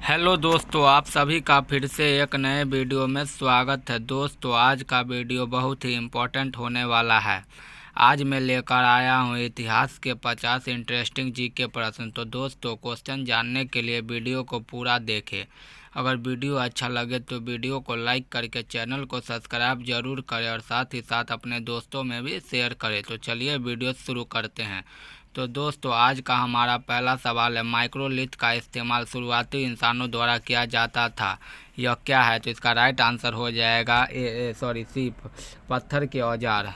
Hello दोस्तों, आप सभी का फिर से एक नए वीडियो में स्वागत है। दोस्तों, आज का वीडियो बहुत ही इम्पोर्टेंट होने वाला है। आज मैं लेकर आया हूँ इतिहास के 50 इंटरेस्टिंग जीके प्रश्न। तो दोस्तों, क्वेश्चन जानने के लिए वीडियो को पूरा देखें। अगर वीडियो अच्छा लगे तो वीडियो को लाइक करके चैनल को सब्सक्राइब जरूर करें और साथ ही साथ अपने दोस्तों में भी शेयर करें। तो चलिए वीडियो शुरू करते हैं। तो दोस्तों, आज का हमारा पहला सवाल है, माइक्रोलिथ का इस्तेमाल शुरुआती इंसानों द्वारा किया जाता था, यह क्या है? तो इसका राइट आंसर हो जाएगा सी, पत्थर के औजार।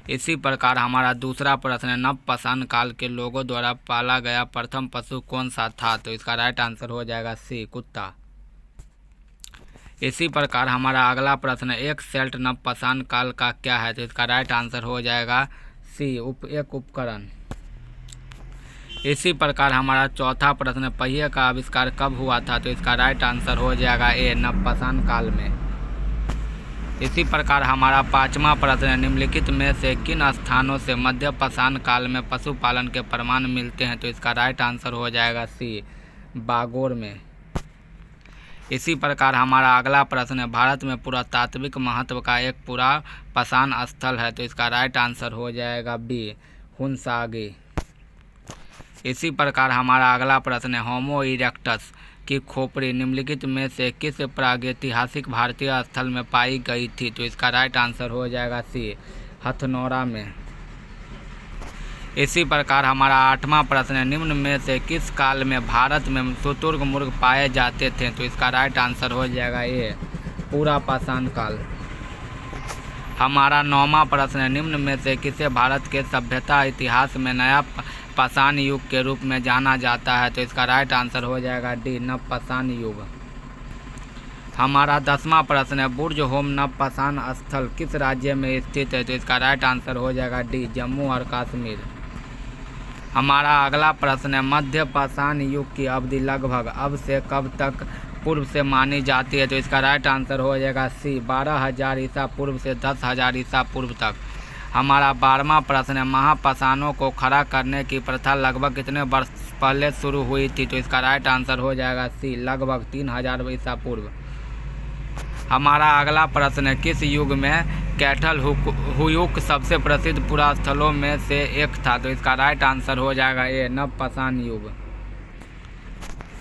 इसी प्रकार हमारा दूसरा प्रश्न है, नवपाषाण काल के लोगों द्वारा पाला गया प्रथम पशु कौन सा था? तो इसका राइट आंसर हो जाएगा सी, कुत्ता। इसी प्रकार हमारा अगला प्रश्न है, एक सेल्ट नवपाषाण काल का क्या है? तो इसका राइट आंसर हो जाएगा सी, एक उपकरण। इसी प्रकार हमारा चौथा प्रश्न, पहिए का आविष्कार कब हुआ था? तो इसका राइट आंसर हो जाएगा ए, नवपाषाण काल में। इसी प्रकार हमारा पांचवा प्रश्न, निम्नलिखित में से किन स्थानों से मध्य पाषाण काल में पशुपालन के प्रमाण मिलते हैं? तो इसका राइट आंसर हो जाएगा सी, बागोर में। इसी प्रकार हमारा अगला प्रश्न है, भारत में पुरातात्विक महत्व का एक पूरा पाषाण स्थल है। तो इसका राइट आंसर हो जाएगा बी, हुनसागी। इसी प्रकार हमारा अगला प्रश्न है, होमो इरेक्टस की खोपड़ी निम्नलिखित में से किस प्रागैतिहासिक भारतीय स्थल में पाई गई थी? तो इसका राइट आंसर हो जाएगा सी, हथनौरा में। इसी प्रकार हमारा आठवां प्रश्न है, निम्न में से किस काल में भारत में शुतुरमुर्ग पाए जाते थे? तो इसका राइट आंसर हो जाएगा ए, पूरा पाषाण काल। हमारा नौवां प्रश्न है, निम्न में से किसे भारत के सभ्यता इतिहास में नया पाषाण युग के रूप में जाना जाता है? तो इसका राइट आंसर हो जाएगा डी, नवपाषाण युग। हमारा 10वां प्रश्न है, बुर्ज होम नवपाषाण स्थल किस राज्य में स्थित है? तो इसका राइट आंसर हो जाएगा डी, जम्मू और कश्मीर। हमारा अगला प्रश्न है, मध्य पाषाण युग की अवधि लगभग अब से कब तक पूर्व से मानी जाती है? तो इसका राइट आंसर हो जाएगा सी, 12,000 ईसा पूर्व से 10,000 ईसा पूर्व तक। हमारा 12वां प्रश्न है, महापाषाणों को खड़ा करने की प्रथा लगभग कितने वर्ष पहले शुरू हुई थी? तो इसका राइट आंसर हो जाएगा सी, लगभग 3,000 ईसा पूर्व। हमारा अगला प्रश्न है, किस युग में कैटल हुयुक सबसे प्रसिद्ध पुरास्थलों में से एक था? तो इसका राइट आंसर हो जाएगा ए, नवपाषाण युग।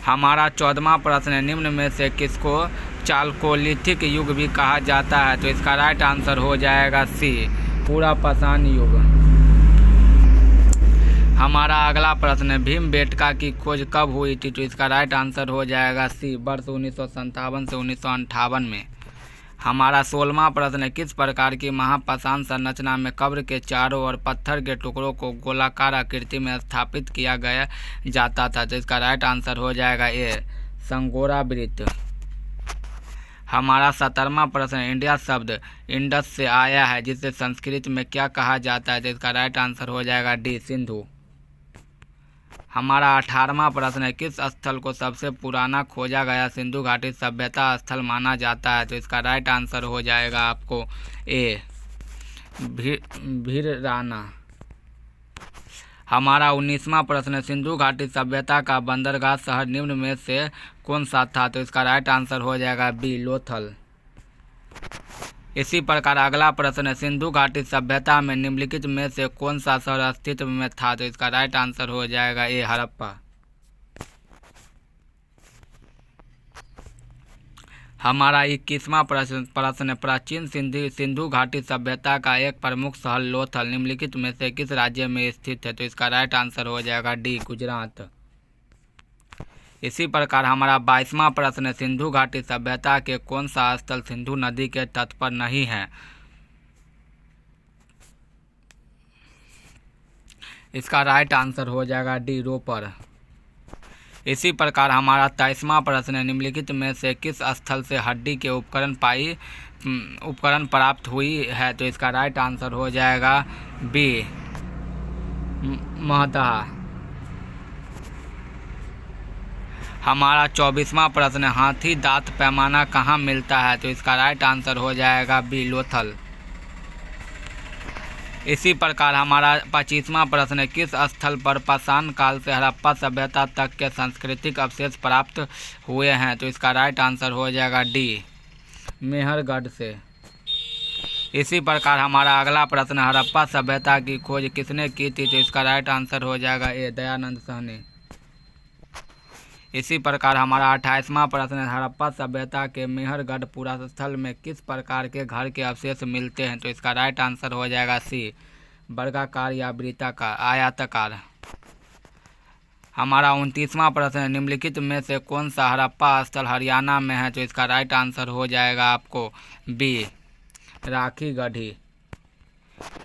हमारा 14वां प्रश्न है, निम्न में से किसको चालकोलिथिक युग भी कहा जाता है? तो इसका राइट आंसर हो जाएगा सी, पूरा पाषाण युग। हमारा अगला प्रश्न है, भीमबेटका की खोज कब हुई थी? तो इसका राइट आंसर हो जाएगा सी, वर्ष 1957 से 1958 में। हमारा 16वां प्रश्न है, किस प्रकार की महापाषाण संरचना में कब्र के चारों ओर पत्थर के टुकड़ों को गोलाकार आकृति में स्थापित किया गया जाता था? तो इसका राइट आंसर हो जाएगा ए, संगोरा वृत्त। हमारा 17वां प्रश्न, इंडिया शब्द इंडस से आया है, जिसे संस्कृत में क्या कहा जाता है? तो इसका राइट आंसर हो जाएगा डी, सिंधु। हमारा 18वां प्रश्न है, किस स्थल को सबसे पुराना खोजा गया सिंधु घाटी सभ्यता स्थल माना जाता है? तो इसका राइट आंसर हो जाएगा आपको ए, भीरराना। हमारा 19वां प्रश्न, सिंधु घाटी सभ्यता का बंदरगाह शहर निम्न में से कौन सा था? तो इसका राइट आंसर हो जाएगा बी, लोथल। इसी प्रकार अगला प्रश्न है, सिंधु घाटी सभ्यता में निम्नलिखित में से कौन सा शहर अस्तित्व में था? तो इसका राइट आंसर हो जाएगा ए, हड़प्पा। हमारा 21वां प्रश्न, प्राचीन सिंधु घाटी सभ्यता का एक प्रमुख शहर लोथल निम्नलिखित में से किस राज्य में स्थित है? तो इसका राइट आंसर हो जाएगा डी, गुजरात। इसी प्रकार हमारा 22वां प्रश्न, सिंधु घाटी सभ्यता के कौन सा स्थल सिंधु नदी के तट पर नहीं है? इसका राइट आंसर हो जाएगा डी, रोपर। इसी प्रकार हमारा 23वां प्रश्न, निम्नलिखित में से किस स्थल से हड्डी के उपकरण प्राप्त हुई है? तो इसका राइट आंसर हो जाएगा बी, महदहा। हमारा 24वां प्रश्न, हाथी दांत पैमाना कहाँ मिलता है? तो इसका राइट आंसर हो जाएगा बी, लोथल। इसी प्रकार हमारा 25वां प्रश्न है, किस स्थल पर पाषाण काल से हड़प्पा सभ्यता तक के सांस्कृतिक अवशेष प्राप्त हुए हैं? तो इसका राइट आंसर हो जाएगा डी, मेहरगढ़ से। इसी प्रकार हमारा अगला प्रश्न, हड़प्पा सभ्यता की खोज किसने की थी? तो इसका राइट आंसर हो जाएगा ए, दयानंद साहनी। इसी प्रकार हमारा 28वां प्रश्न, हड़प्पा सभ्यता के मेहरगढ़ पुरास्थल में किस प्रकार के घर के अवशेष मिलते हैं? तो इसका राइट आंसर हो जाएगा सी, वर्गाकार या वृत्ताकार, आयताकार। हमारा 29वां प्रश्न, निम्नलिखित में से कौन सा हड़प्पा स्थल हरियाणा में है? तो इसका राइट आंसर हो जाएगा आपको बी, राखी गढ़ी।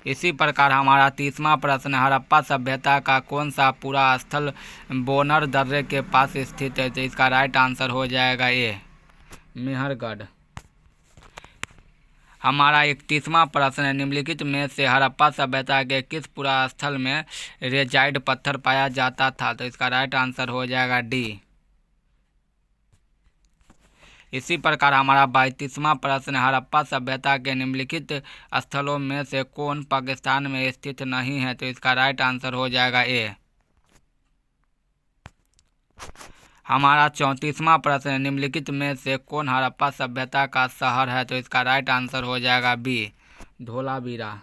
इसी प्रकार हमारा 30वां प्रश्न, हड़प्पा सभ्यता का कौन सा पूरा स्थल बोनर दर्रे के पास स्थित है? तो इसका राइट आंसर हो जाएगा ए, मेहरगढ़। हमारा 31वां प्रश्न है, निम्नलिखित में से हड़प्पा सभ्यता के किस पूरा स्थल में रेजाइड पत्थर पाया जाता था? तो इसका राइट आंसर हो जाएगा डी। इसी प्रकार हमारा 32वां प्रश्न, हड़प्पा सभ्यता के निम्नलिखित स्थलों में से कौन पाकिस्तान में स्थित नहीं है? तो इसका राइट आंसर हो जाएगा ए। हमारा 34वां प्रश्न, निम्नलिखित में से कौन हड़प्पा सभ्यता का शहर है? तो इसका राइट आंसर हो जाएगा बी, धोलावीरा।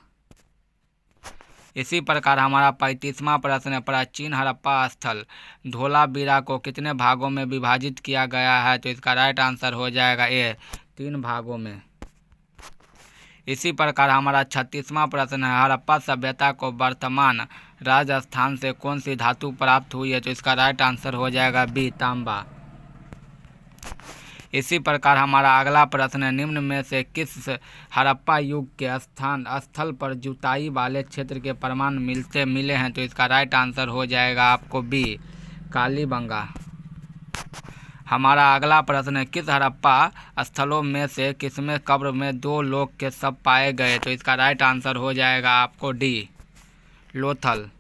इसी प्रकार हमारा 35वां प्रश्न, प्राचीन हड़प्पा स्थल धोलावीरा को कितने भागों में विभाजित किया गया है? तो इसका राइट आंसर हो जाएगा ए, 3 भागों में। इसी प्रकार हमारा 36वां प्रश्न है, हड़प्पा सभ्यता को वर्तमान राजस्थान से कौन सी धातु प्राप्त हुई है? तो इसका राइट आंसर हो जाएगा बी, तांबा। इसी प्रकार हमारा अगला प्रश्न है, निम्न में से किस हड़प्पा युग के स्थल पर जुताई वाले क्षेत्र के प्रमाण मिले हैं? तो इसका राइट आंसर हो जाएगा आपको बी, कालीबंगा। हमारा अगला प्रश्न है, किस हड़प्पा स्थलों में से किसमें कब्र में 2 लोग के शव पाए गए? तो इसका राइट आंसर हो जाएगा आपको डी, लोथल।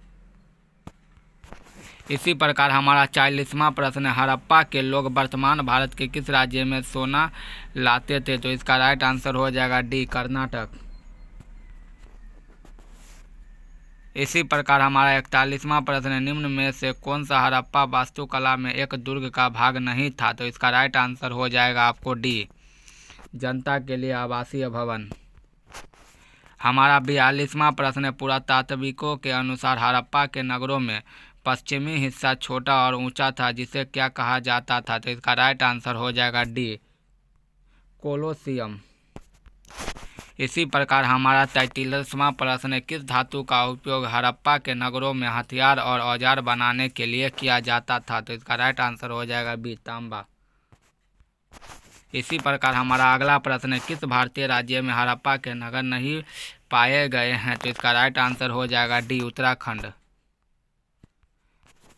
इसी प्रकार हमारा 40वां प्रश्न है, हड़प्पा के लोग वर्तमान भारत के किस राज्य में सोना लाते थे? तो इसका राइट आंसर हो जाएगा डी, कर्नाटक। इसी प्रकार हमारा 41वां प्रश्न है, निम्न में से कौन सा हड़प्पा वास्तुकला में एक दुर्ग का भाग नहीं था? तो इसका राइट आंसर हो जाएगा आपको डी, जनता के लिए आवासीय भवन। हमारा 42वां प्रश्न है, पुरातात्विकों के अनुसार हड़प्पा के नगरों में पश्चिमी हिस्सा छोटा और ऊंचा था, जिसे क्या कहा जाता था? तो इसका राइट आंसर हो जाएगा डी, कोलोसियम। इसी प्रकार हमारा 43वां प्रश्न है, किस धातु का उपयोग हड़प्पा के नगरों में हथियार और औजार बनाने के लिए किया जाता था? तो इसका राइट आंसर हो जाएगा बी, तांबा। इसी प्रकार हमारा अगला प्रश्न है, किस भारतीय राज्य में हड़प्पा के नगर नहीं पाए गए हैं? तो इसका राइट आंसर हो जाएगा डी, उत्तराखंड।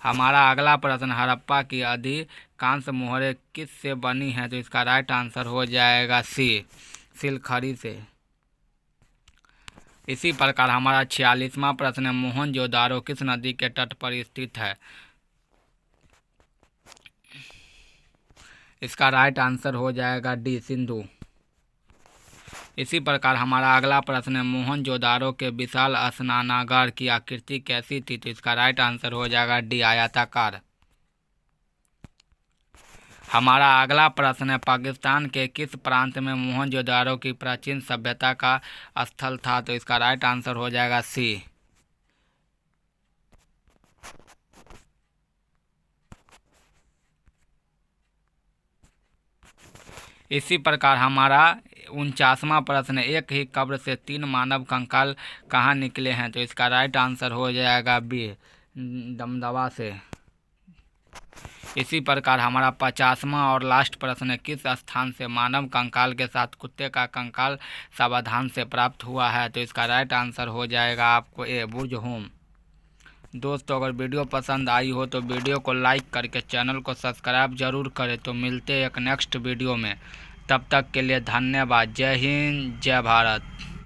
हमारा अगला प्रश्न, हड़प्पा की अधिकांश मोहरें किस से बनी हैं? तो इसका राइट आंसर हो जाएगा सी, सिलखड़ी से। इसी प्रकार हमारा 46वां प्रश्न है, मोहनजोदारो किस नदी के तट पर स्थित है? इसका राइट आंसर हो जाएगा डी, सिंधु। इसी प्रकार हमारा अगला प्रश्न है, मोहनजोदारो के विशाल स्नानागार की आकृति कैसी थी? तो इसका राइट आंसर हो जाएगा डी, आयताकार। हमारा अगला प्रश्न है, पाकिस्तान के किस प्रांत में मोहनजोदारो की प्राचीन सभ्यता का स्थल था? तो इसका राइट आंसर हो जाएगा सी, इसी प्रकार हमारा 49वां प्रश्न, एक ही कब्र से 3 मानव कंकाल कहाँ निकले हैं? तो इसका राइट आंसर हो जाएगा बी, दमदवा से। इसी प्रकार हमारा 50वां और लास्ट प्रश्न है, किस स्थान से मानव कंकाल के साथ कुत्ते का कंकाल सावधान से प्राप्त हुआ है? तो इसका राइट आंसर हो जाएगा आपको ए, बुर्ज होम। दोस्तों, अगर वीडियो पसंद आई हो तो वीडियो को लाइक करके चैनल को सब्सक्राइब जरूर करें। तो मिलते हैं एक नेक्स्ट वीडियो में, तब तक के लिए धन्यवाद। जय हिंद, जय भारत।